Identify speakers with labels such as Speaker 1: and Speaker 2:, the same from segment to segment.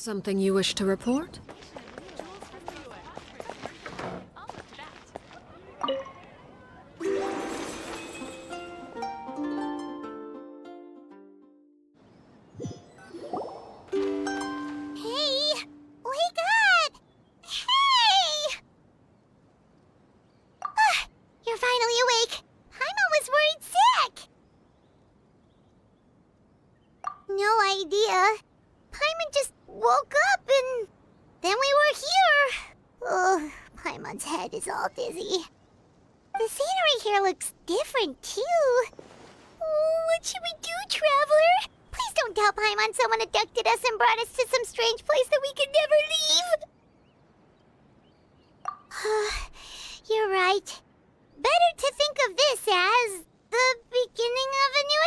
Speaker 1: Something you wish to report?
Speaker 2: Is all dizzy. The scenery here looks different, too. Oh, what should we do, Traveler? Please don't tell Paimon someone abducted us and brought us to some strange place that we could never leave. You're right. Better to think of this as the beginning of a new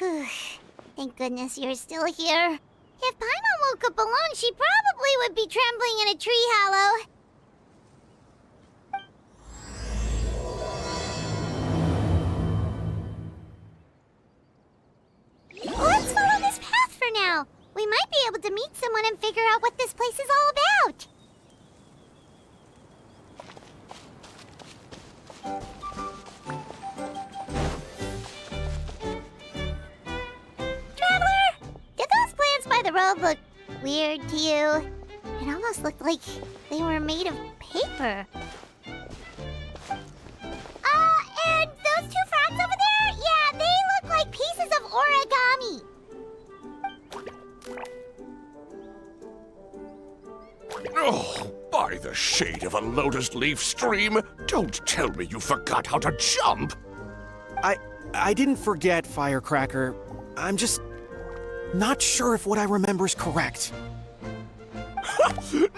Speaker 2: adventure. Thank goodness you're still here. If Paimon woke up alone, she probably would be trembling in a tree hollow. Let's follow this path for now. We might be able to meet someone and figure out what this place is all about. The road looked weird to you. It almost looked like they were made of paper. And those two frogs over there? Yeah, they look like pieces of origami.
Speaker 3: Oh, by the shade of a lotus leaf stream, don't tell me you forgot how to jump!
Speaker 4: I didn't forget, Firecracker. I'm just not sure if what I remember is correct.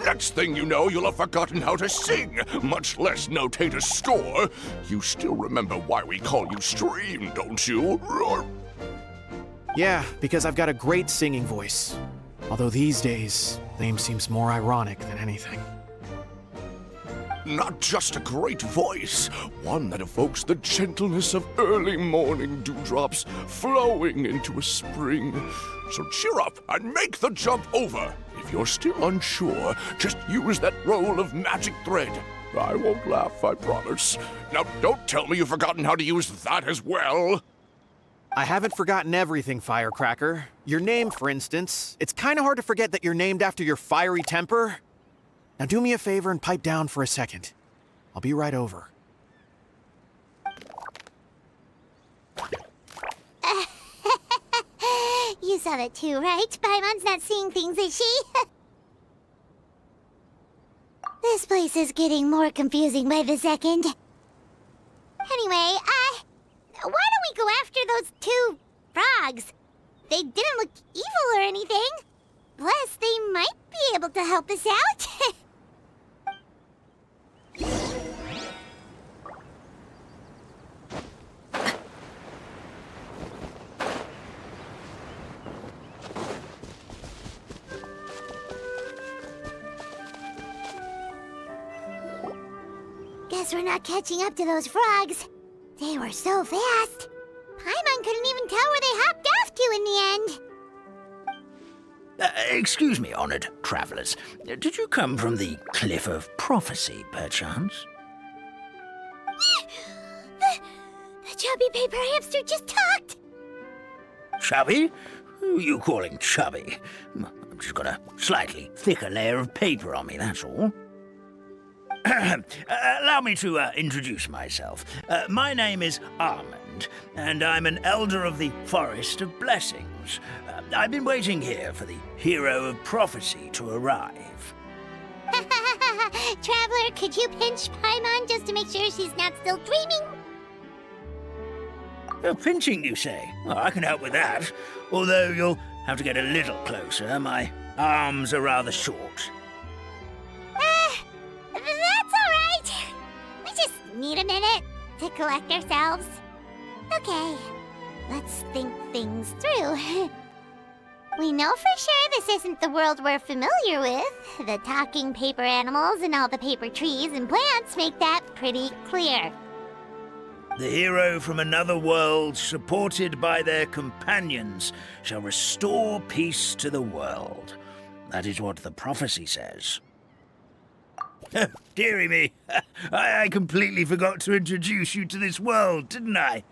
Speaker 3: Next thing you know, you'll have forgotten how to sing, much less notate a score. You still remember why we call you Stream, don't you?
Speaker 4: Yeah, because I've got a great singing voice. Although these days, the name seems more ironic than anything.
Speaker 3: Not just a great voice, one that evokes the gentleness of early morning dewdrops flowing into a spring. So cheer up and make the jump over. If you're still unsure, just use that roll of magic thread. I won't laugh, I promise. Now, don't tell me you've forgotten how to use that as well.
Speaker 4: I haven't forgotten everything, Firecracker. Your name, for instance. It's kind of hard to forget that you're named after your fiery temper. Now do me a favor and pipe down for a second. I'll be right over.
Speaker 2: You saw that too, right? Paimon's not seeing things, is she? This place is getting more confusing by the second. Anyway, why don't we go after those two frogs? They didn't look evil or anything. Plus, they might be able to help us out. Guess we're not catching up to those frogs. They were so fast. Paimon couldn't even tell where they hopped off to in the end.
Speaker 5: Excuse me, honored travelers. Did you come from the Cliff of Prophecy, perchance?
Speaker 2: The chubby paper hamster just talked.
Speaker 5: Chubby? Who are you calling chubby? I've just got a slightly thicker layer of paper on me, that's all. Allow me to introduce myself. My name is Armand, and I'm an elder of the Forest of Blessings. I've been waiting here for the hero of prophecy to arrive.
Speaker 2: Traveler, could you pinch Paimon just to make sure she's not still dreaming?
Speaker 5: Pinching, you say? Well, I can help with that. Although you'll have to get a little closer. My arms are rather short.
Speaker 2: That's all right. We just need a minute to collect ourselves. Okay, let's think things through. We know for sure this isn't the world we're familiar with. The talking paper animals and all the paper trees and plants make that pretty clear.
Speaker 5: The hero from another world, supported by their companions, shall restore peace to the world. That is what the prophecy says. Dearie me, I completely forgot to introduce you to this world, didn't I?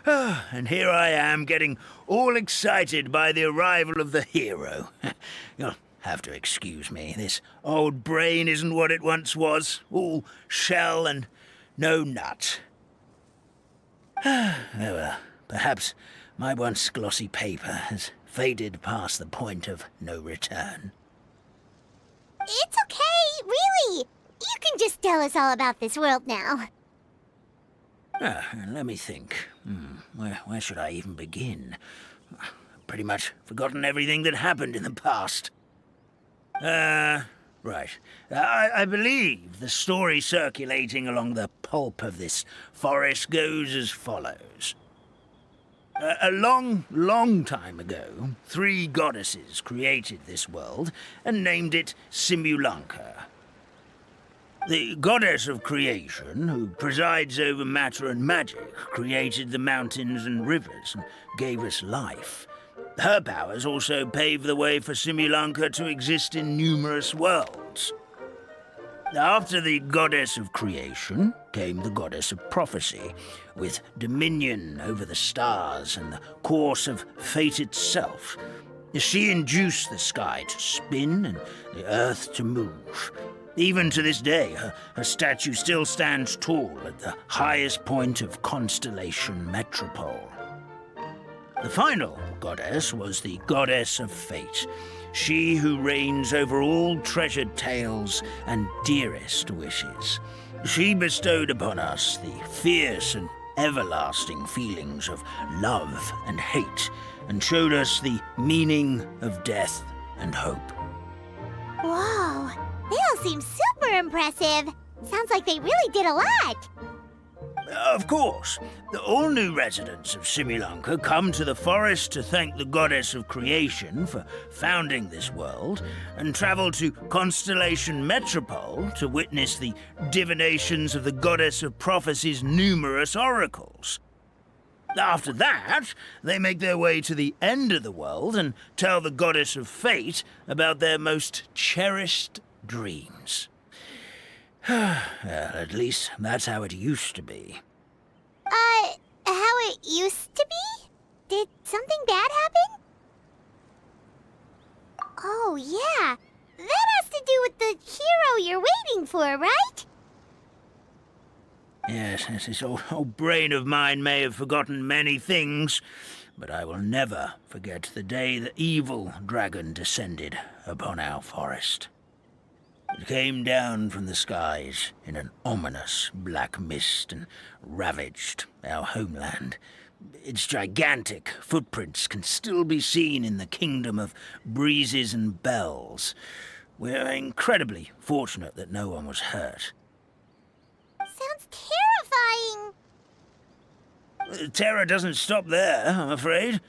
Speaker 5: And here I am, getting all excited by the arrival of the hero. You'll have to excuse me. This old brain isn't what it once was, all shell and no nut. Oh well, perhaps my once glossy paper has faded past the point of no return.
Speaker 2: It's okay, really. You can just tell us all about this world now.
Speaker 5: Let me think. Where should I even begin? Pretty much forgotten everything that happened in the past. Right. I believe the story circulating along the pulp of this forest goes as follows. A long time ago, 3 goddesses created this world and named it Simulanka. The goddess of creation, who presides over matter and magic, created the mountains and rivers and gave us life. Her powers also paved the way for Simulanka to exist in numerous worlds. After the goddess of creation came the goddess of prophecy, with dominion over the stars and the course of fate itself. She induced the sky to spin and the earth to move. Even to this day, her statue still stands tall at the highest point of Constellation Metropole. The final goddess was the goddess of fate, she who reigns over all treasured tales and dearest wishes. She bestowed upon us the fierce and everlasting feelings of love and hate, and showed us the meaning of death and hope.
Speaker 2: Whoa, they all seem super impressive. Sounds like they really did a lot.
Speaker 5: Of course, all new residents of Simulanka come to the forest to thank the goddess of creation for founding this world, and travel to Constellation Metropole to witness the divinations of the goddess of prophecy's numerous oracles. After that, they make their way to the end of the world and tell the goddess of fate about their most cherished dreams. Well, at least that's how it used to be.
Speaker 2: How it used to be? Did something bad happen? Oh, yeah. That has to do with the hero you're waiting for, right?
Speaker 5: Yes, this old brain of mine may have forgotten many things, but I will never forget the day the evil dragon descended upon our forest. It came down from the skies in an ominous black mist and ravaged our homeland. Its gigantic footprints can still be seen in the kingdom of breezes and bells. We're incredibly fortunate that no one was hurt.
Speaker 2: Sounds terrifying.
Speaker 5: Terror doesn't stop there, I'm afraid.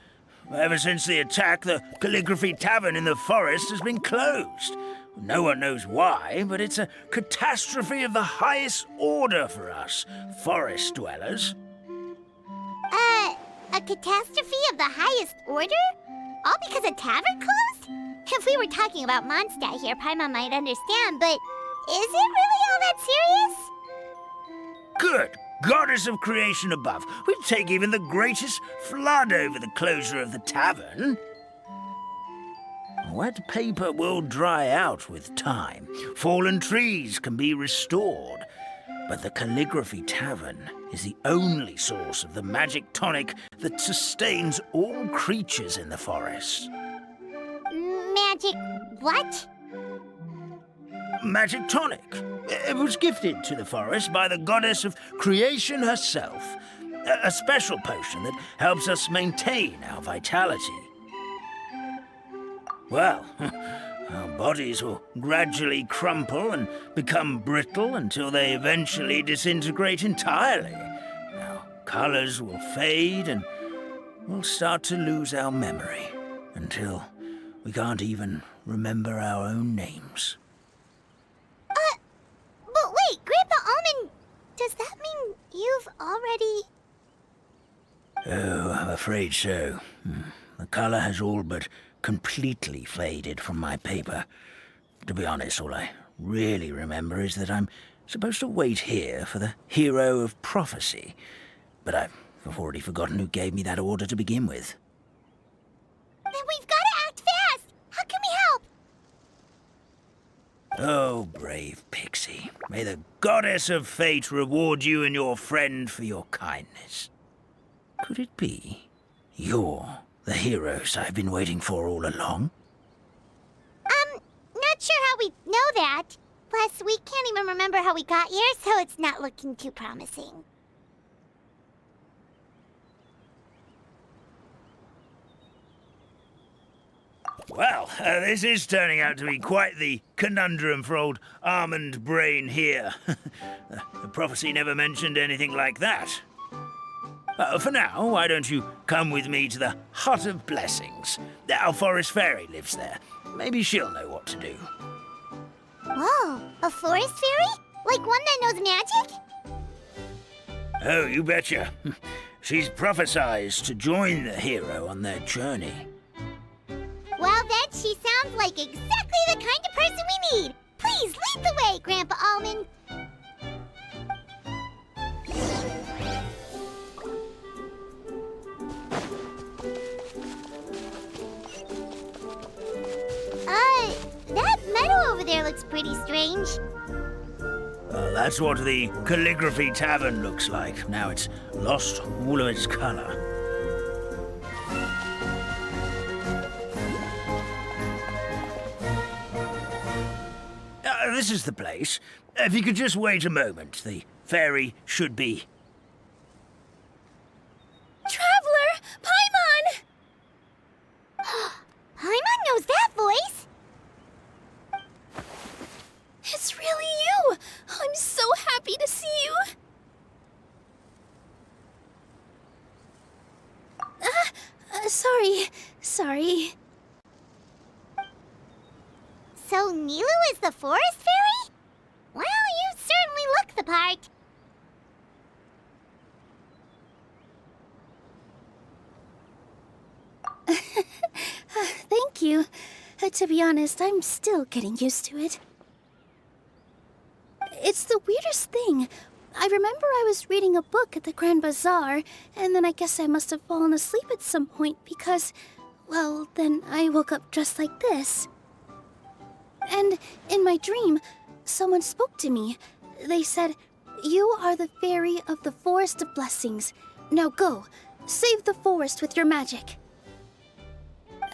Speaker 5: Ever since the attack, the Calligraphy Tavern in the forest has been closed. No one knows why, but it's a catastrophe of the highest order for us, forest dwellers.
Speaker 2: A catastrophe of the highest order? All because a tavern closed? If we were talking about Mondstadt here, Paimon might understand, but is it really all that serious?
Speaker 5: Good goddess of creation above. We'd take even the greatest flood over the closure of the tavern. Wet paper will dry out with time. Fallen trees can be restored. But the Calligraphy Tavern is the only source of the magic tonic that sustains all creatures in the forest.
Speaker 2: Magic what?
Speaker 5: Magic tonic. It was gifted to the forest by the goddess of creation herself. A special potion that helps us maintain our vitality. Well, our bodies will gradually crumple and become brittle until they eventually disintegrate entirely. Our colors will fade and we'll start to lose our memory until we can't even remember our own names.
Speaker 2: But wait, Grandpa Almond, does that mean you've already
Speaker 5: Oh, I'm afraid so. The color has all but completely faded from my paper. To be honest, all I really remember is that I'm supposed to wait here for the hero of prophecy. But I've already forgotten who gave me that order to begin with.
Speaker 2: Then we've got to act fast! How can we help?
Speaker 5: Oh, brave Pixie. May the goddess of fate reward you and your friend for your kindness. Could it be you're the heroes I've been waiting for all along?
Speaker 2: Not sure how we know that. Plus, we can't even remember how we got here, so it's not looking too promising.
Speaker 5: Well, this is turning out to be quite the conundrum for old Almond Brain here. The prophecy never mentioned anything like that. For now, why don't you come with me to the Hut of Blessings? Our forest fairy lives there. Maybe she'll know what to do.
Speaker 2: Whoa, a forest fairy? Like one that knows magic?
Speaker 5: Oh, you betcha. She's prophesized to join the hero on their journey.
Speaker 2: Well, then she sounds like exactly the kind of person we need. Please lead the way, Grandpa Almond. That meadow over there looks pretty strange.
Speaker 5: That's what the Calligraphy Tavern looks like. Now it's lost all of its color. This is the place. If you could just wait a moment, the fairy should be...
Speaker 2: Traveler! Paimon! Paimon knows that voice!
Speaker 6: It's really you! I'm so happy to see you! Sorry.
Speaker 2: So Nilou is the forest fairy? Well, you certainly look the part.
Speaker 6: Thank you. To be honest, I'm still getting used to it. It's the weirdest thing. I remember I was reading a book at the Grand Bazaar, and then I guess I must have fallen asleep at some point because, well, then I woke up dressed like this. And in my dream, someone spoke to me. They said, "You are the fairy of the Forest of Blessings. Now go, save the forest with your magic."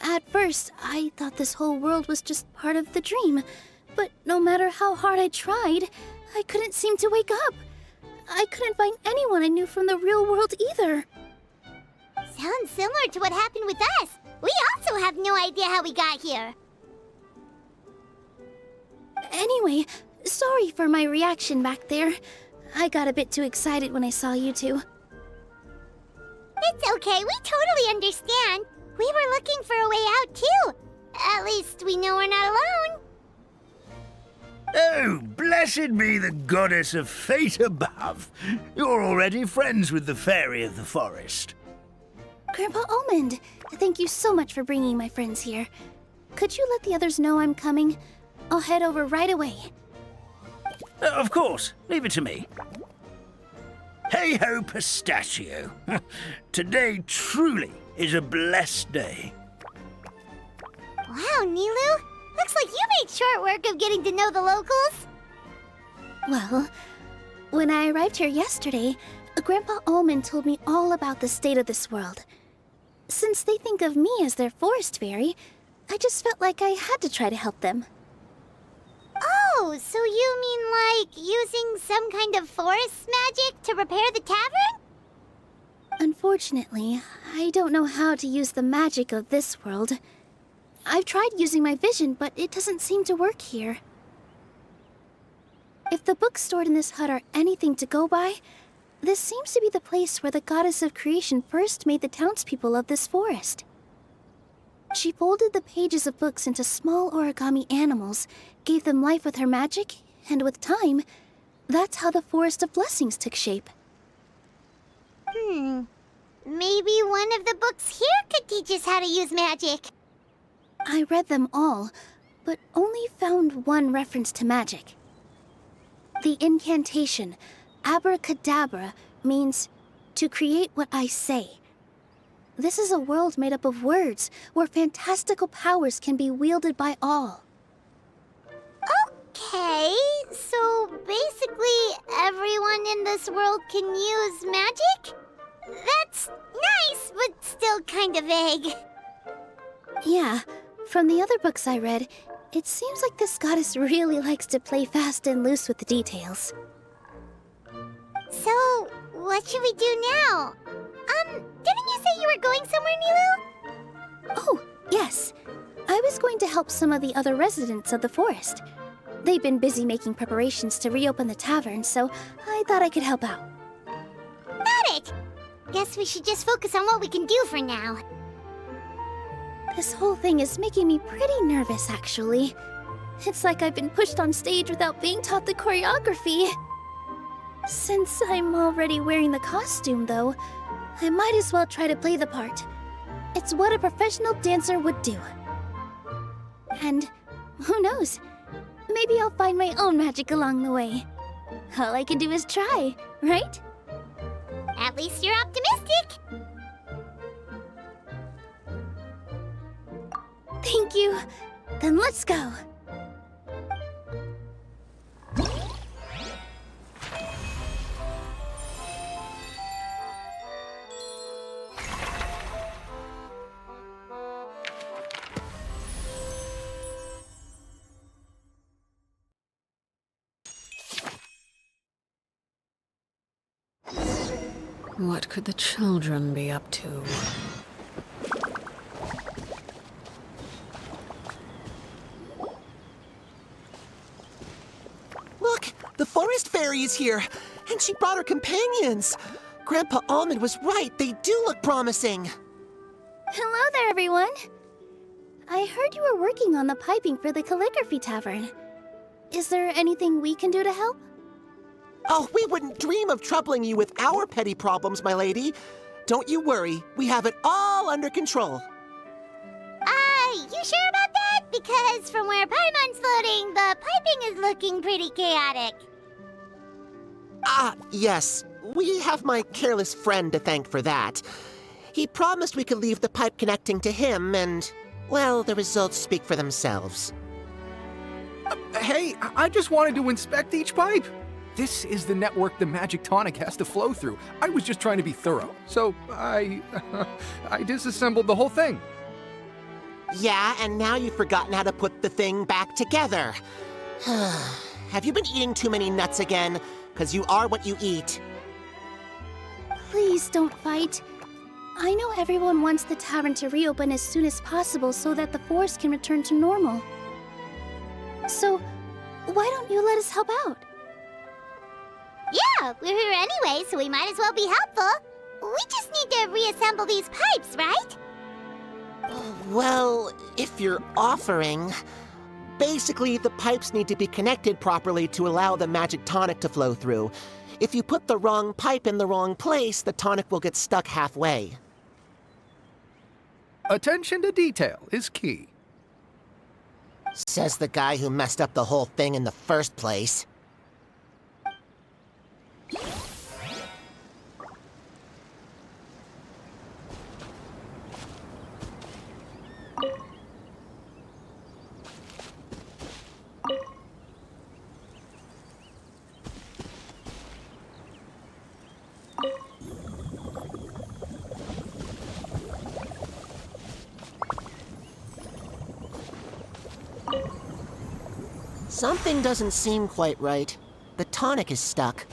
Speaker 6: At first, I thought this whole world was just part of the dream, but no matter how hard I tried, I couldn't seem to wake up. I couldn't find anyone I knew from the real world either.
Speaker 2: Sounds similar to what happened with us. We also have no idea how we got here.
Speaker 6: Anyway, sorry for my reaction back there. I got a bit too excited when I saw you two.
Speaker 2: It's okay, we totally understand. We were looking for a way out too. At least we know we're not alone.
Speaker 5: Oh, blessed be the goddess of fate above. You're already friends with the fairy of the forest.
Speaker 6: Grandpa Almond, thank you so much for bringing my friends here. Could you let the others know I'm coming? I'll head over right away.
Speaker 5: Of course, leave it to me. Hey-ho, pistachio. Today truly is a blessed day.
Speaker 2: Wow, Nilou. Looks like you made short work of getting to know the locals.
Speaker 6: Well, when I arrived here yesterday, Grandpa Almond told me all about the state of this world. Since they think of me as their forest fairy, I just felt like I had to try to help them.
Speaker 2: Oh, so you mean like using some kind of forest magic to repair the tavern?
Speaker 6: Unfortunately, I don't know how to use the magic of this world. I've tried using my vision, but it doesn't seem to work here. If the books stored in this hut are anything to go by, this seems to be the place where the goddess of creation first made the townspeople of this forest. She folded the pages of books into small origami animals, gave them life with her magic, and with time, that's how the Forest of Blessings took shape.
Speaker 2: Maybe one of the books here could teach us how to use magic.
Speaker 6: I read them all, but only found one reference to magic. The incantation, abracadabra, means to create what I say. This is a world made up of words, where fantastical powers can be wielded by all.
Speaker 2: Okay, so basically everyone in this world can use magic? That's nice, but still kind of vague.
Speaker 6: Yeah, from the other books I read, it seems like this goddess really likes to play fast and loose with the details.
Speaker 2: So, what should we do now? Didn't you say you were going somewhere, Nilou?
Speaker 6: Oh, yes. I was going to help some of the other residents of the forest. They've been busy making preparations to reopen the tavern, so I thought I could help out.
Speaker 2: Got it! Guess we should just focus on what we can do for now.
Speaker 6: This whole thing is making me pretty nervous, actually. It's like I've been pushed on stage without being taught the choreography. Since I'm already wearing the costume, though, I might as well try to play the part. It's what a professional dancer would do. And who knows? Maybe I'll find my own magic along the way. All I can do is try, right?
Speaker 2: At least you're optimistic.
Speaker 6: Thank you. Then let's go.
Speaker 1: What could the children be up to?
Speaker 7: Look, the forest fairy is here, and she brought her companions. Grandpa Almond was right. They do look promising.
Speaker 6: Hello there, everyone. I heard you were working on the piping for the calligraphy tavern. Is there anything we can do to help?
Speaker 7: Oh, we wouldn't dream of troubling you with our petty problems, my lady. Don't you worry. We have it all under control.
Speaker 2: You sure about that? Because from where Paimon's floating, the piping is looking pretty chaotic.
Speaker 7: Yes. We have my careless friend to thank for that. He promised we could leave the pipe connecting to him, and, well, the results speak for themselves.
Speaker 8: Hey, I just wanted to inspect each pipe. This is the network the magic tonic has to flow through. I was just trying to be thorough, so I disassembled the whole thing.
Speaker 7: Yeah, and now you've forgotten how to put the thing back together. Have you been eating too many nuts again? 'Cause you are what you eat.
Speaker 6: Please don't fight. I know everyone wants the tavern to reopen as soon as possible so that the forest can return to normal. So, why don't you let us help out?
Speaker 2: Yeah, we're here anyway, so we might as well be helpful. We just need to reassemble these pipes, right?
Speaker 7: Well, if you're offering... Basically, the pipes need to be connected properly to allow the magic tonic to flow through. If you put the wrong pipe in the wrong place, the tonic will get stuck halfway.
Speaker 8: Attention to detail is key.
Speaker 7: Says the guy who messed up the whole thing in the first place. Something doesn't seem quite right. The tonic is stuck.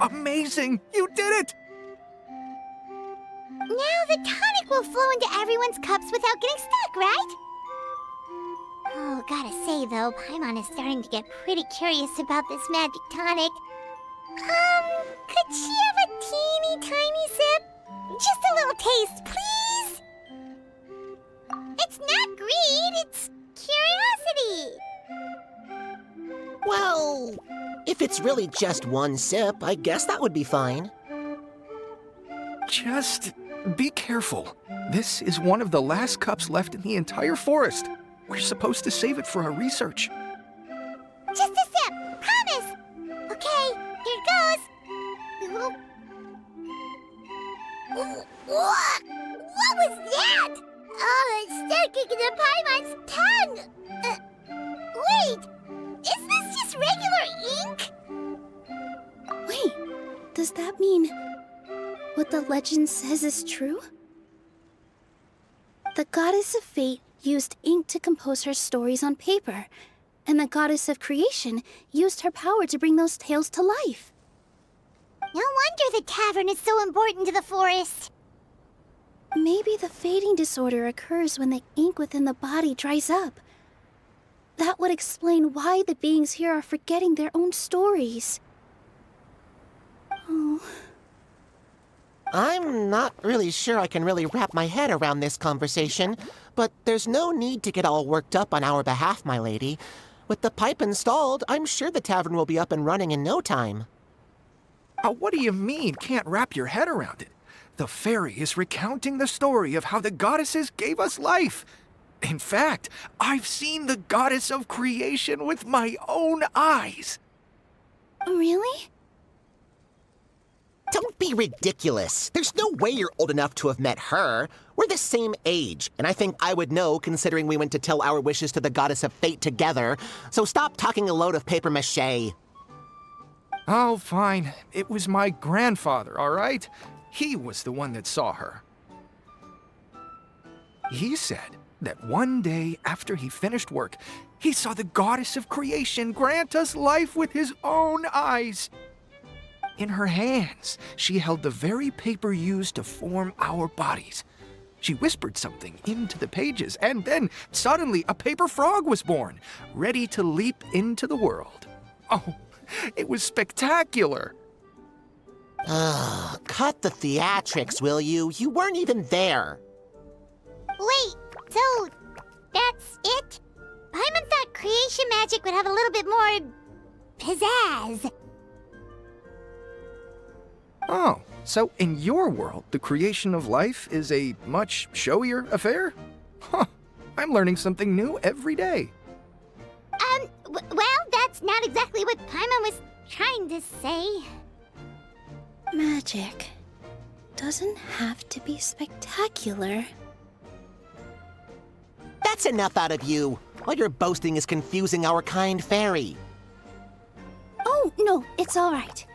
Speaker 8: Amazing! You did it!
Speaker 2: Now the tonic will flow into everyone's cups without getting stuck, right? Oh, gotta say though, Paimon is starting to get pretty curious about this magic tonic. Could she have a teeny tiny sip? Just a little taste, please? It's not greed, it's curiosity.
Speaker 7: Well, if it's really just one sip, I guess that would be fine.
Speaker 8: Just be careful. This is one of the last cups left in the entire forest. We're supposed to save it for our research.
Speaker 2: Just a sip, promise. Okay, here goes. What was that? Oh, it's sticking to Paimon's tongue. Wait, is this just regular ink?
Speaker 6: Wait, does that mean what the legend says is true? The goddess of fate used ink to compose her stories on paper, and the goddess of creation used her power to bring those tales to life.
Speaker 2: No wonder the tavern is so important to the forest.
Speaker 6: Maybe the fading disorder occurs when the ink within the body dries up. That would explain why the beings here are forgetting their own stories. Oh.
Speaker 7: I'm not really sure I can really wrap my head around this conversation, but there's no need to get all worked up on our behalf, my lady. With the pipe installed, I'm sure the tavern will be up and running in no time.
Speaker 8: What do you mean, can't wrap your head around it? The fairy is recounting the story of how the goddesses gave us life. In fact, I've seen the goddess of creation with my own eyes.
Speaker 6: Really?
Speaker 7: Don't be ridiculous. There's no way you're old enough to have met her. We're the same age, and I think I would know considering we went to tell our wishes to the goddess of fate together. So stop talking a load of papier-mâché.
Speaker 8: Oh, fine. It was my grandfather, all right? He was the one that saw her. He said that one day after he finished work, he saw the goddess of creation grant us life with his own eyes. In her hands, she held the very paper used to form our bodies. She whispered something into the pages, and then suddenly a paper frog was born, ready to leap into the world. Oh, it was spectacular.
Speaker 7: Cut the theatrics, will you? You weren't even there.
Speaker 2: Wait, so that's it? Paimon thought creation magic would have a little bit more pizzazz.
Speaker 8: Oh, so in your world, the creation of life is a much showier affair? Huh, I'm learning something new every day.
Speaker 2: Well, that's not exactly what Paimon was trying to say.
Speaker 6: Magic doesn't have to be spectacular.
Speaker 7: That's enough out of you. All your boasting is confusing our kind fairy.
Speaker 6: Oh, no, it's all right.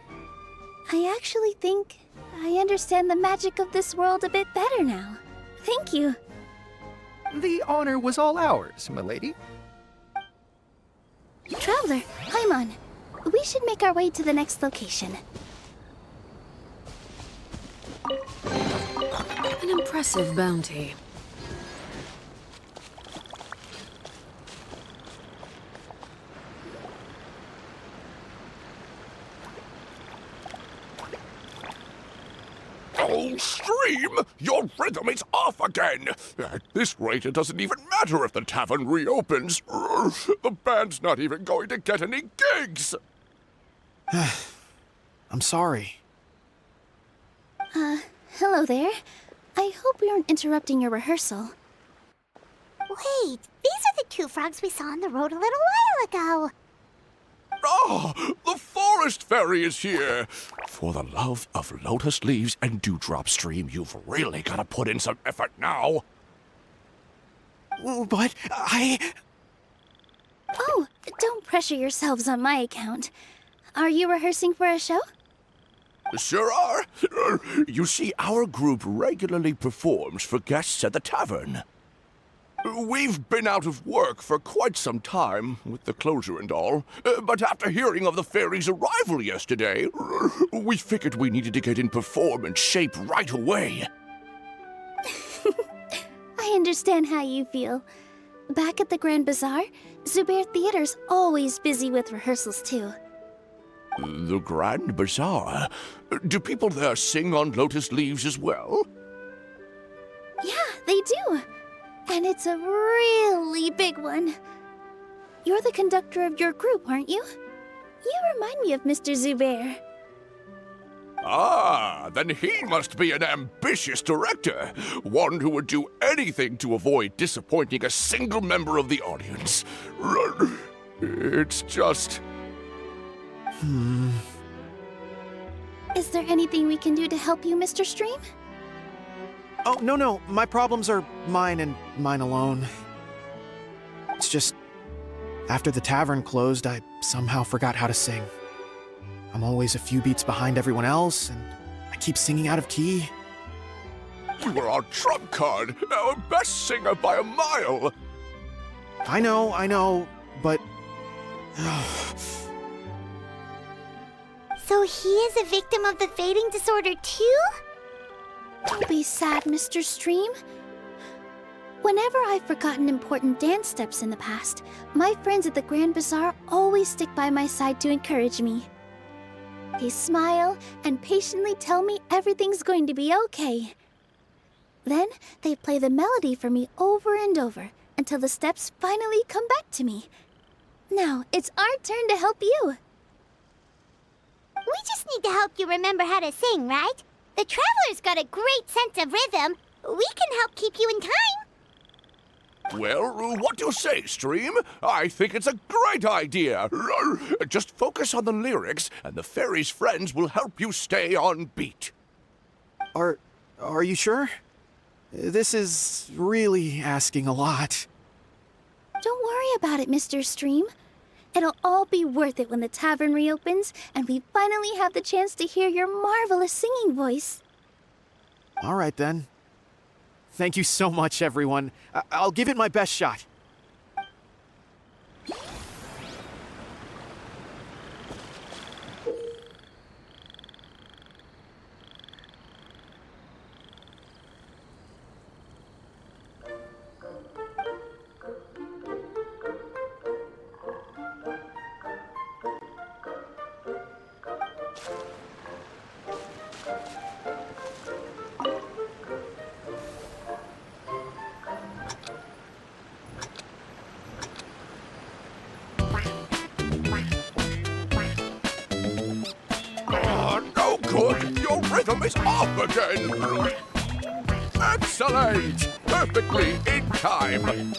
Speaker 6: I actually think I understand the magic of this world a bit better now. Thank you.
Speaker 8: The honor was all ours, milady.
Speaker 6: Traveler, Paimon, we should make our way to the next location.
Speaker 1: An impressive bounty.
Speaker 3: Oh, Stream! Your rhythm is off again! At this rate, it doesn't even matter if the tavern reopens. The band's not even going to get any gigs!
Speaker 4: I'm sorry.
Speaker 6: Hello there. I hope we aren't interrupting your rehearsal.
Speaker 2: Wait, these are the two frogs we saw on the road a little while ago.
Speaker 3: Ah, the forest fairy is here! For the love of lotus leaves and dewdrop, Stream, you've really got to put in some effort now.
Speaker 4: But
Speaker 6: Oh, don't pressure yourselves on my account. Are you rehearsing for a show?
Speaker 3: Sure are. You see, our group regularly performs for guests at the tavern. We've been out of work for quite some time, with the closure and all. But after hearing of the fairy's arrival yesterday, we figured we needed to get in performance shape right away.
Speaker 6: I understand how you feel. Back at the Grand Bazaar, Zubair Theater's always busy with rehearsals too.
Speaker 3: The Grand Bazaar? Do people there sing on lotus leaves as well?
Speaker 6: Yeah, they do. And it's a really big one. You're the conductor of your group, aren't you? You remind me of Mr. Zubair.
Speaker 3: Ah, then he must be an ambitious director. One who would do anything to avoid disappointing a single member of the audience. It's just...
Speaker 6: Is there anything we can do to help you, Mr. Stream?
Speaker 4: Oh, no. My problems are mine and mine alone. It's just, after the tavern closed, I somehow forgot how to sing. I'm always a few beats behind everyone else, and I keep singing out of key.
Speaker 3: You were our trump card, our best singer by a mile.
Speaker 4: I know, but...
Speaker 2: So he is a victim of the fading disorder too?
Speaker 6: Don't be sad, Mr. Stream. Whenever I've forgotten important dance steps in the past, my friends at the Grand Bazaar always stick by my side to encourage me. They smile and patiently tell me everything's going to be okay. Then they play the melody for me over and over until the steps finally come back to me. Now it's our turn to help you.
Speaker 2: We just need to help you remember how to sing, right? The Traveler's got a great sense of rhythm. We can help keep you in time.
Speaker 3: Well, what do you say, Stream? I think it's a great idea. Just focus on the lyrics, and the fairy's friends will help you stay on beat.
Speaker 4: Are you sure? This is really asking a lot.
Speaker 6: Don't worry about it, Mr. Stream. It'll all be worth it when the tavern reopens and we finally have the chance to hear your marvelous singing voice.
Speaker 4: All right, then. Thank you so much, everyone. I'll give it my best shot.
Speaker 3: No good! Your rhythm is off again! Excellent! Perfectly in time!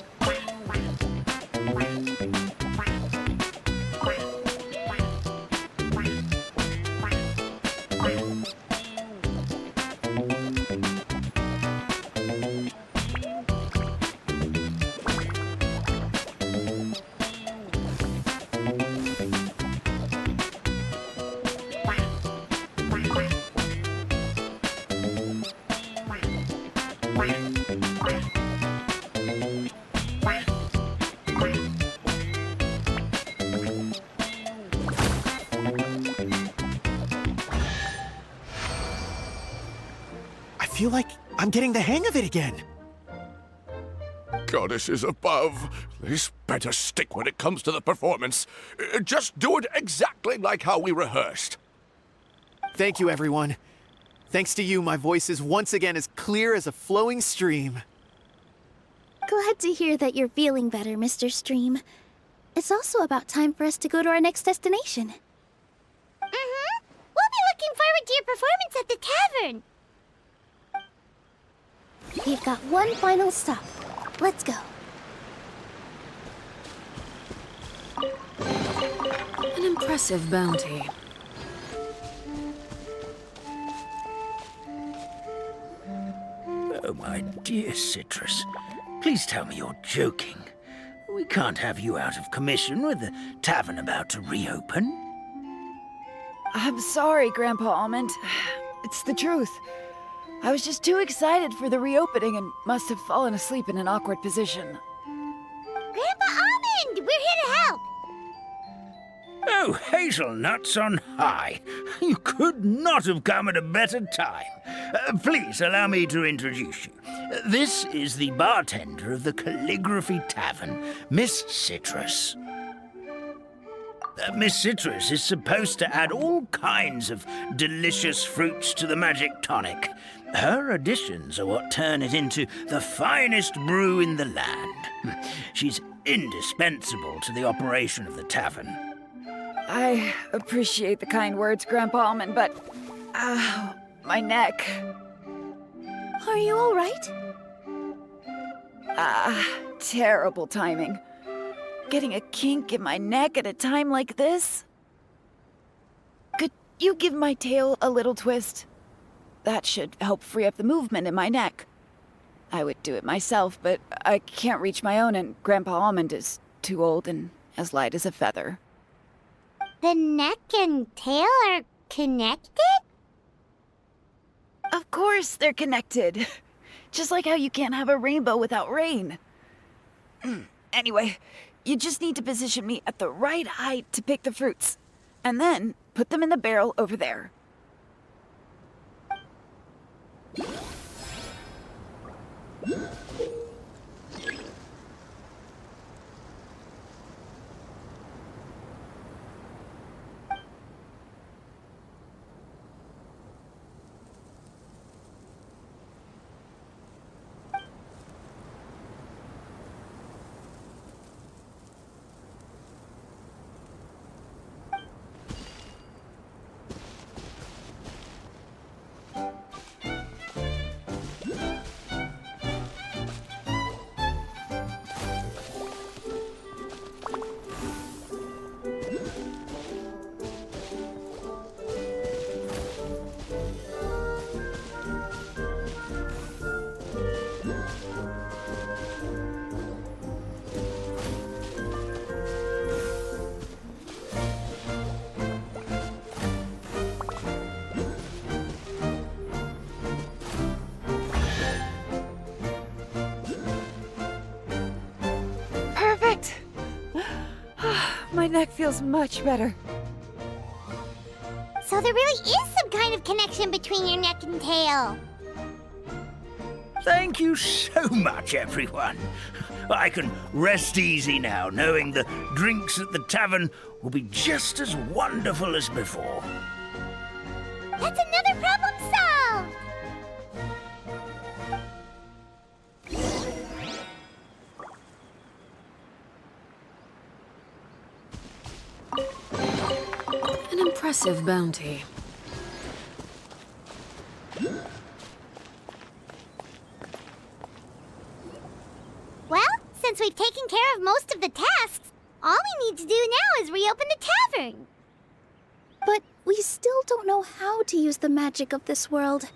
Speaker 4: I feel like I'm getting the hang of it again.
Speaker 3: Goddesses above, this better stick when it comes to the performance. Just do it exactly like how we rehearsed.
Speaker 4: Thank you, everyone. Thanks to you, my voice is once again as clear as a flowing stream.
Speaker 6: Glad to hear that you're feeling better, Mr. Stream. It's also about time for us to go to our next destination.
Speaker 2: Mm-hmm. We'll be looking forward to your performance at the tavern.
Speaker 6: We've got one final stop. Let's go.
Speaker 1: An impressive bounty.
Speaker 5: Oh, my dear Citrus. Please tell me you're joking. We can't have you out of commission with the tavern about to reopen.
Speaker 9: I'm sorry, Grandpa Almond. It's the truth.
Speaker 1: I was just too excited for the reopening and must have fallen asleep in an awkward position.
Speaker 2: Grandpa Almond, we're here to help.
Speaker 5: Oh, hazelnuts on high. You could not have come at a better time. Please allow me to introduce you. This is the bartender of the Calligraphy Tavern, Miss Citrus. Miss Citrus is supposed to add all kinds of delicious fruits to the magic tonic. Her additions are what turn it into the finest brew in the land. She's indispensable to the operation of the tavern.
Speaker 1: I appreciate the kind words, Grandpa Almond, but... my neck.
Speaker 6: Are you all right?
Speaker 1: Terrible timing. Getting a kink in my neck at a time like this? Could you give my tail a little twist? That should help free up the movement in my neck. I would do it myself, but I can't reach my own, and Grandpa Almond is too old and as light as a feather.
Speaker 2: The neck and tail are connected?
Speaker 1: Of course they're connected. Just like how you can't have a rainbow without rain. Anyway, you just need to position me at the right height to pick the fruits, and then put them in the barrel over there. My neck feels much better.
Speaker 2: So there really is some kind of connection between your neck and tail.
Speaker 5: Thank you so much, everyone. I can rest easy now, knowing the drinks at the tavern will be just as wonderful as before.
Speaker 2: That's another problem solved!
Speaker 1: An impressive bounty.
Speaker 2: Well, since we've taken care of most of the tasks, all we need to do now is reopen the tavern.
Speaker 6: But we still don't know how to use the magic of this world.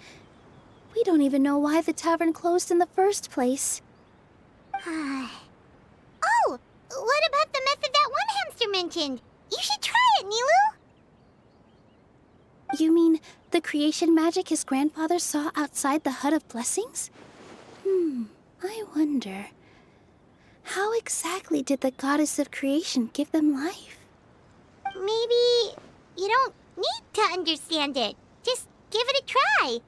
Speaker 6: We don't even know why the tavern closed in the first place.
Speaker 2: Oh, what about the method that one hamster mentioned? You should try it, Nilou!
Speaker 6: You mean the creation magic his grandfather saw outside the Hut of Blessings? I wonder. How exactly did the goddess of creation give them life?
Speaker 2: Maybe you don't need to understand it. Just give it a try.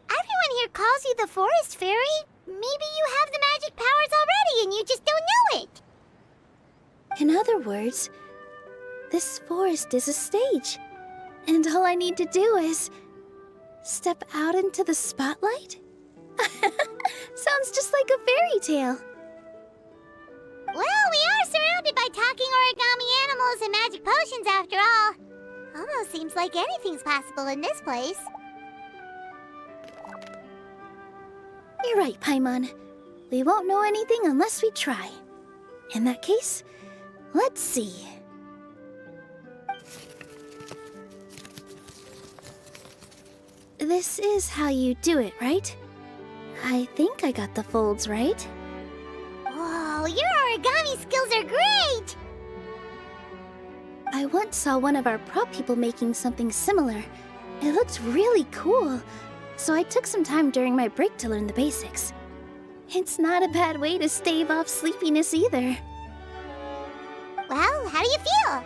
Speaker 2: Everyone here calls you the Forest Fairy. Maybe you have the magic powers already and you just don't know it.
Speaker 6: In other words, this forest is a stage, and all I need to do is step out into the spotlight? Sounds just like a fairy tale.
Speaker 2: Well, we are surrounded by talking origami animals and magic potions after all. Almost seems like anything's possible in this place.
Speaker 6: You're right, Paimon. We won't know anything unless we try. In that case, let's see. This is how you do it, right? I think I got the folds right.
Speaker 2: Whoa, your origami skills are great!
Speaker 6: I once saw one of our prop people making something similar. It looked really cool, so I took some time during my break to learn the basics. It's not a bad way to stave off sleepiness either.
Speaker 2: Well, how do you feel?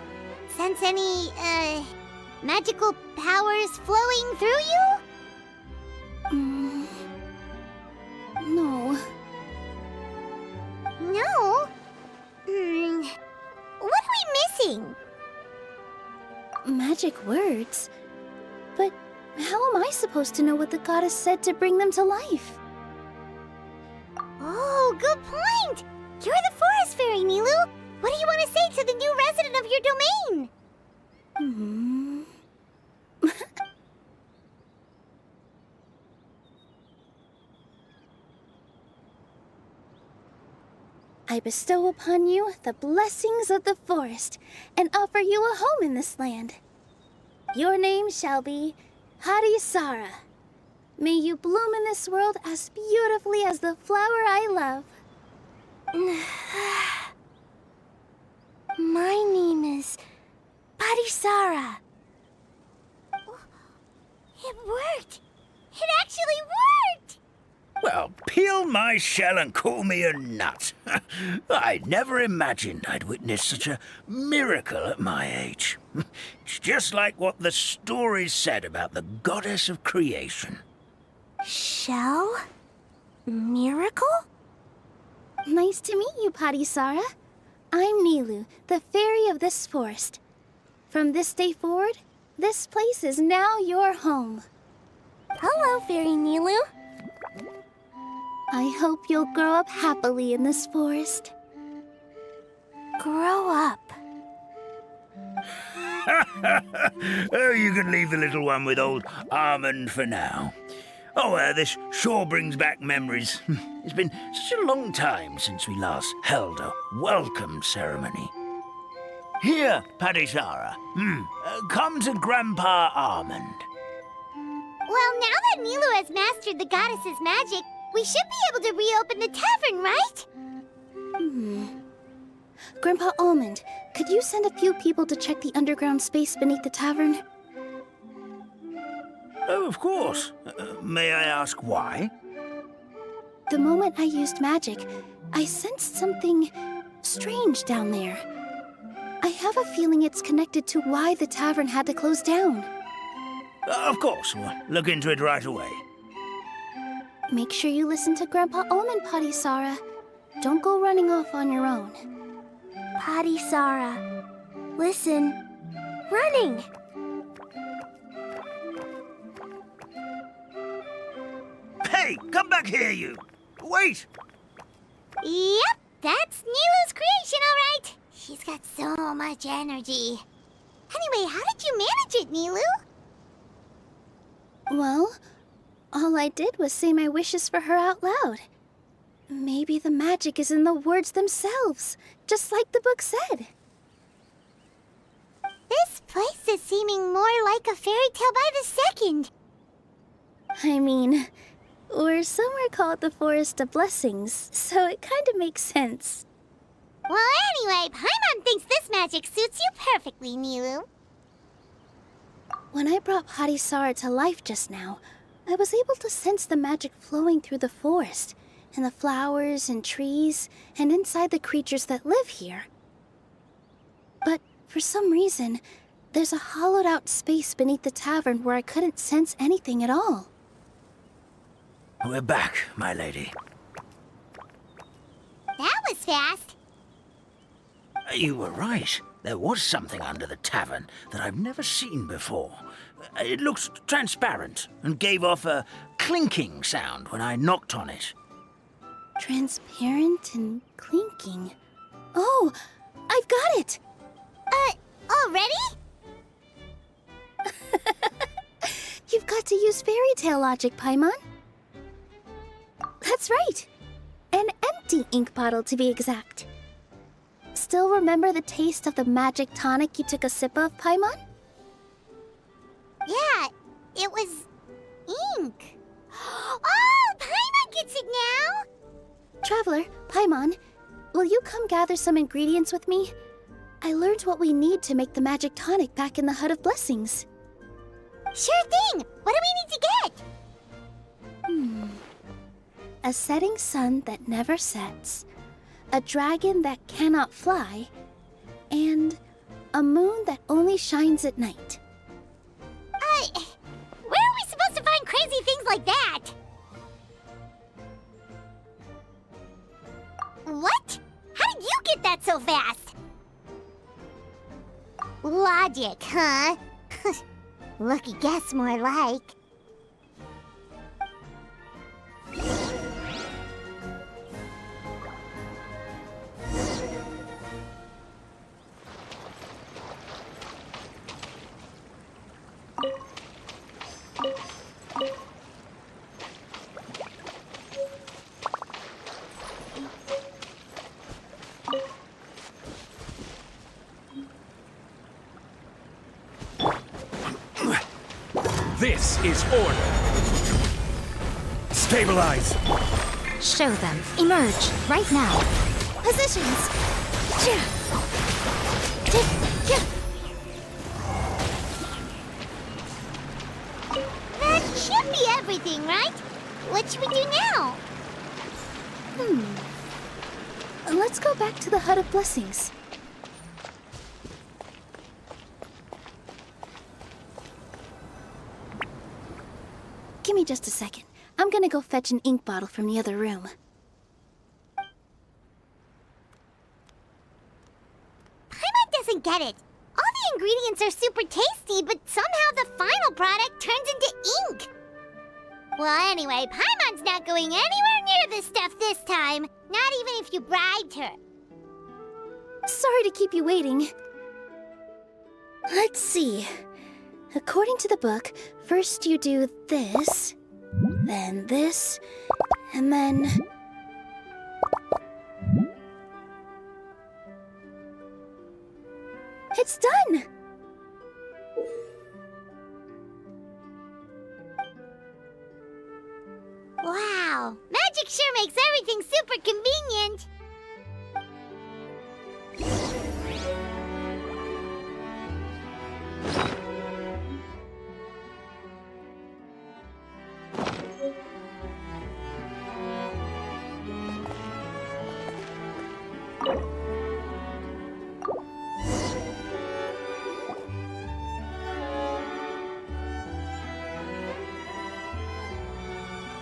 Speaker 2: Sense any, magical powers flowing through you?
Speaker 6: No.
Speaker 2: No? What are we missing?
Speaker 6: Magic words? But how am I supposed to know what the goddess said to bring them to life?
Speaker 2: Oh, good point! You're the forest fairy, Nilou! What do you want to say to the new resident of your domain?
Speaker 6: I bestow upon you the blessings of the forest and offer you a home in this land. Your name shall be Harisara. May you bloom in this world as beautifully as the flower I love.
Speaker 2: My name is Parisara. It worked! It actually worked!
Speaker 5: Well, peel my shell and call me a nut. I'd never imagined I'd witness such a miracle at my age. It's just like what the stories said about the goddess of creation.
Speaker 2: Shell? Miracle?
Speaker 6: Nice to meet you, Parisara. I'm Nilou, the fairy of this forest. From this day forward, this place is now your home.
Speaker 2: Hello, Fairy Nilou.
Speaker 6: I hope you'll grow up happily in this forest.
Speaker 2: Grow up.
Speaker 5: Oh, you can leave the little one with old Almond for now. Oh, this sure brings back memories. It's been such a long time since we last held a welcome ceremony. Here, Parisara. Come to Grandpa Almond.
Speaker 2: Well, now that Nilou has mastered the goddess's magic, we should be able to reopen the tavern, right?
Speaker 6: Grandpa Almond, could you send a few people to check the underground space beneath the tavern?
Speaker 5: Oh, of course. May I ask why?
Speaker 6: The moment I used magic, I sensed something strange down there. I have a feeling it's connected to why the tavern had to close down.
Speaker 5: Of course. We'll look into it right away.
Speaker 6: Make sure you listen to Grandpa Almond, Parisara. Don't go running off on your own.
Speaker 2: Parisara. Listen. Running!
Speaker 5: Hey, come back here, you! Wait!
Speaker 2: Yep, that's Nilou's creation, all right. She's got so much energy. Anyway, how did you manage it, Nilou?
Speaker 6: Well, all I did was say my wishes for her out loud. Maybe the magic is in the words themselves, just like the book said.
Speaker 2: This place is seeming more like a fairy tale by the second.
Speaker 6: I mean, we're somewhere called the Forest of Blessings, so it kind of makes sense.
Speaker 2: Well, anyway, Paimon thinks this magic suits you perfectly, Nilou.
Speaker 6: When I brought Harisara to life just now, I was able to sense the magic flowing through the forest, and the flowers and trees, and inside the creatures that live here. But for some reason, there's a hollowed-out space beneath the tavern where I couldn't sense anything at all.
Speaker 5: We're back, my lady.
Speaker 2: That was fast.
Speaker 5: You were right. There was something under the tavern that I've never seen before. It looked transparent and gave off a clinking sound when I knocked on it.
Speaker 6: Transparent and clinking. Oh, I've got it!
Speaker 2: Already?
Speaker 6: You've got to use fairy tale logic, Paimon. That's right. An empty ink bottle, to be exact. Still remember the taste of the magic tonic you took a sip of, Paimon?
Speaker 2: Yeah, it was ink. Oh, Paimon gets it now!
Speaker 6: Traveler, Paimon, will you come gather some ingredients with me? I learned what we need to make the magic tonic back in the Hut of Blessings.
Speaker 2: Sure thing! What do we need to get?
Speaker 6: A setting sun that never sets, a dragon that cannot fly, and a moon that only shines at night.
Speaker 2: Where are we supposed to find crazy things like that? What? How did you get that so fast? Logic, huh? Lucky guess, more like.
Speaker 9: This is order. Stabilize.
Speaker 10: Show them. Emerge. Right now.
Speaker 6: Positions!
Speaker 2: That should be everything, right? What should we do now?
Speaker 6: Let's go back to the Hut of Blessings. Give me just a second. I'm gonna go fetch an ink bottle from the other room.
Speaker 2: Paimon doesn't get it. All the ingredients are super tasty, but somehow the final product turns into ink. Well, anyway, Paimon's not going anywhere near this stuff this time. Not even if you bribed her.
Speaker 6: Sorry to keep you waiting. Let's see. According to the book, first you do this, then this, and then... It's done!
Speaker 2: Wow, magic sure makes everything super convenient.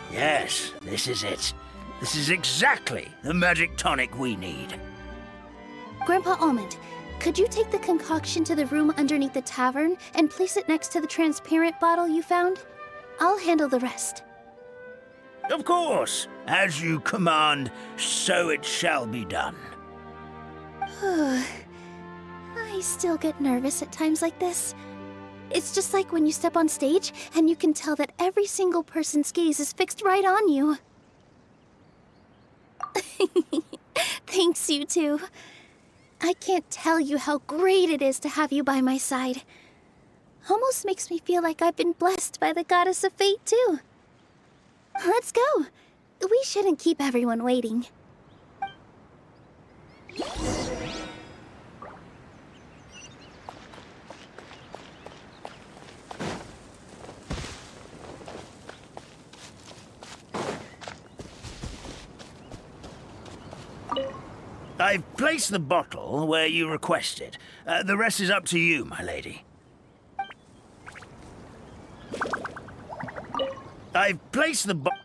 Speaker 5: Yes, this is it. This is exactly the magic tonic we need.
Speaker 6: Grandpa Almond, could you take the concoction to the room underneath the tavern and place it next to the transparent bottle you found? I'll handle the rest.
Speaker 5: Of course. As you command, so it shall be done.
Speaker 6: I still get nervous at times like this. It's just like when you step on stage and you can tell that every single person's gaze is fixed right on you. Thanks, you two. I can't tell you how great it is to have you by my side. Almost makes me feel like I've been blessed by the goddess of fate, too. Let's go. We shouldn't keep everyone waiting.
Speaker 5: I've placed the bottle where you requested. The rest is up to you, my lady. I've placed the bottle...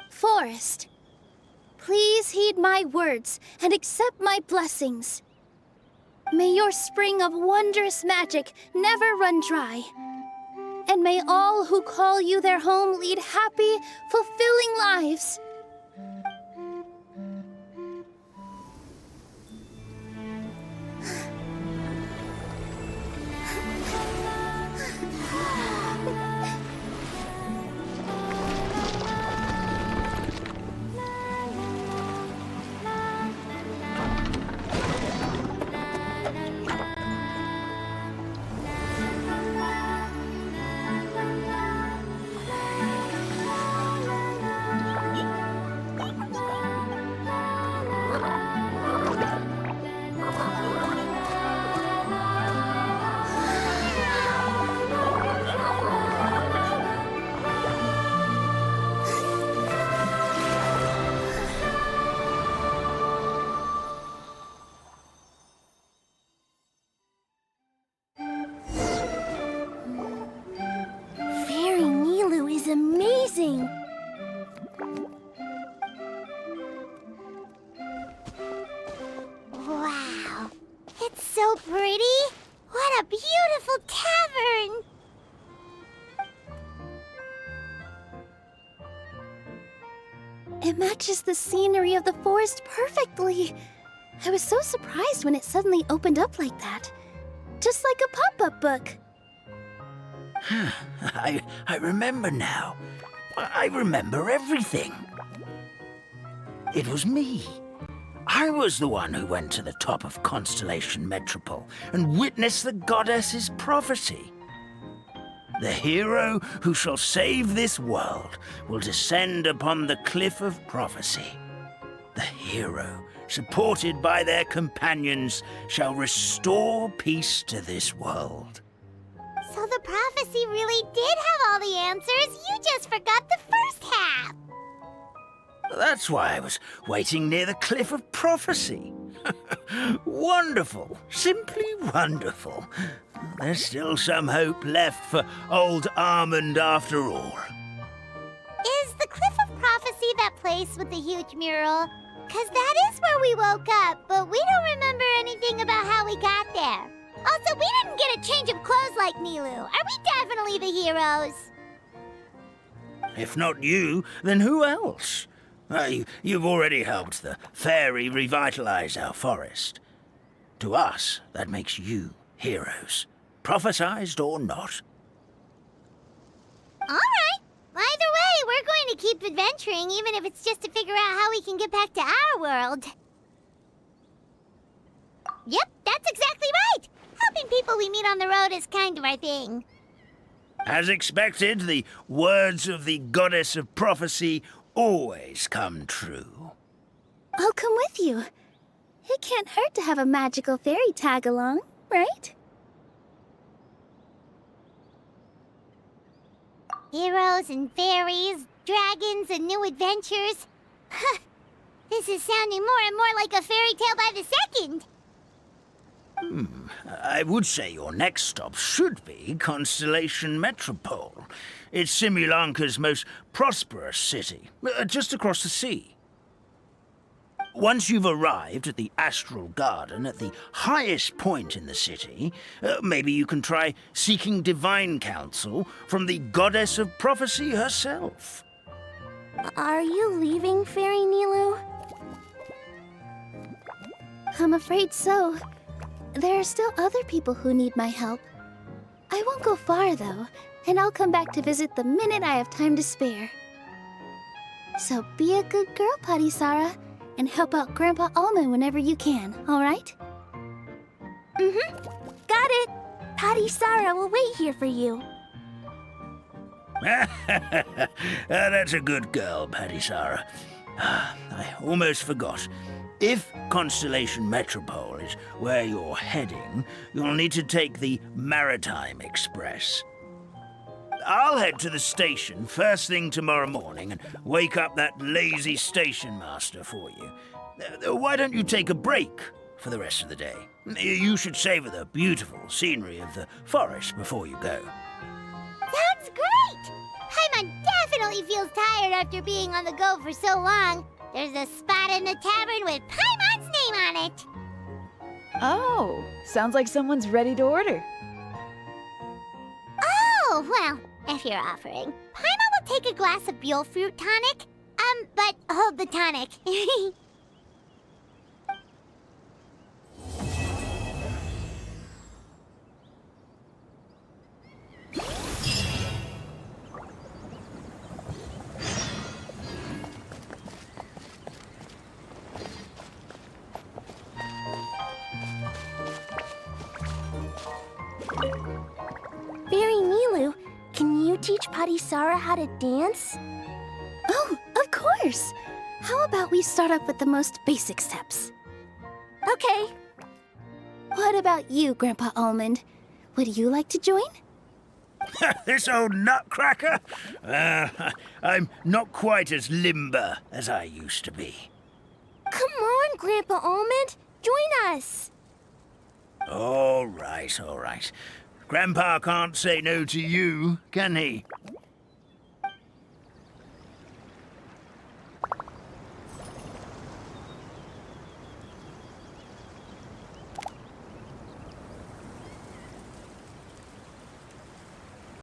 Speaker 6: Forest, please heed my words and accept my blessings. May your spring of wondrous magic never run dry. And may all who call you their home lead happy, fulfilling lives. It matches the scenery of the forest perfectly. I was so surprised when it suddenly opened up like that. Just like a pop-up book.
Speaker 5: I remember now. I remember everything. It was me. I was the one who went to the top of Constellation Metropole and witnessed the goddess's prophecy. The hero who shall save this world will descend upon the cliff of prophecy. The hero, supported by their companions, shall restore peace to this world.
Speaker 2: So the prophecy really did have all the answers. You just forgot the first half.
Speaker 5: That's why I was waiting near the cliff of prophecy. Wonderful. Simply wonderful. There's still some hope left for old Almond after all.
Speaker 2: Is the Cliff of Prophecy that place with the huge mural? 'Cause that is where we woke up, but we don't remember anything about how we got there. Also, we didn't get a change of clothes like Nilou. Are we definitely the heroes?
Speaker 5: If not you, then who else? You've already helped the fairy revitalize our forest. To us, that makes you heroes, prophesized or not.
Speaker 2: All right. Either way, we're going to keep adventuring, even if it's just to figure out how we can get back to our world. Yep, that's exactly right. Helping people we meet on the road is kind of our thing.
Speaker 5: As expected, the words of the goddess of prophecy always come true.
Speaker 6: I'll come with you. It can't hurt to have a magical fairy tag along, right?
Speaker 2: Heroes and fairies, dragons and new adventures. This is sounding more and more like a fairy tale by the second.
Speaker 5: I would say your next stop should be Constellation Metropole. It's Simulanka's most prosperous city, just across the sea. Once you've arrived at the Astral Garden at the highest point in the city, maybe you can try seeking divine counsel from the goddess of prophecy herself.
Speaker 6: Are you leaving, Fairy Nilou? I'm afraid so. There are still other people who need my help. I won't go far, though, and I'll come back to visit the minute I have time to spare. So be a good girl, Patisara, and help out Grandpa Almond whenever you can, all right? Got it! Patisara will wait here for you.
Speaker 5: That's a good girl, Patisara. I almost forgot. If Constellation Metropole is where you're heading, you'll need to take the Maritime Express. I'll head to the station first thing tomorrow morning and wake up that lazy station master for you. Why don't you take a break for the rest of the day? You should savor the beautiful scenery of the forest before you go.
Speaker 2: Sounds great! Paimon definitely feels tired after being on the go for so long. There's a spot in the tavern with Paimon's name on it.
Speaker 1: Oh, sounds like someone's ready to order.
Speaker 2: Oh, well, if you're offering, Paimon will take a glass of Buell fruit tonic. But hold the tonic.
Speaker 6: Fairy Nilou, can you teach Patisara how to dance? Oh, of course! How about we start off with the most basic steps? Okay. What about you, Grandpa Almond? Would you like to join?
Speaker 5: This old nutcracker? I'm not quite as limber as I used to be.
Speaker 6: Come on, Grandpa Almond! Join us!
Speaker 5: All right, all right. Grandpa can't say no to you, can he?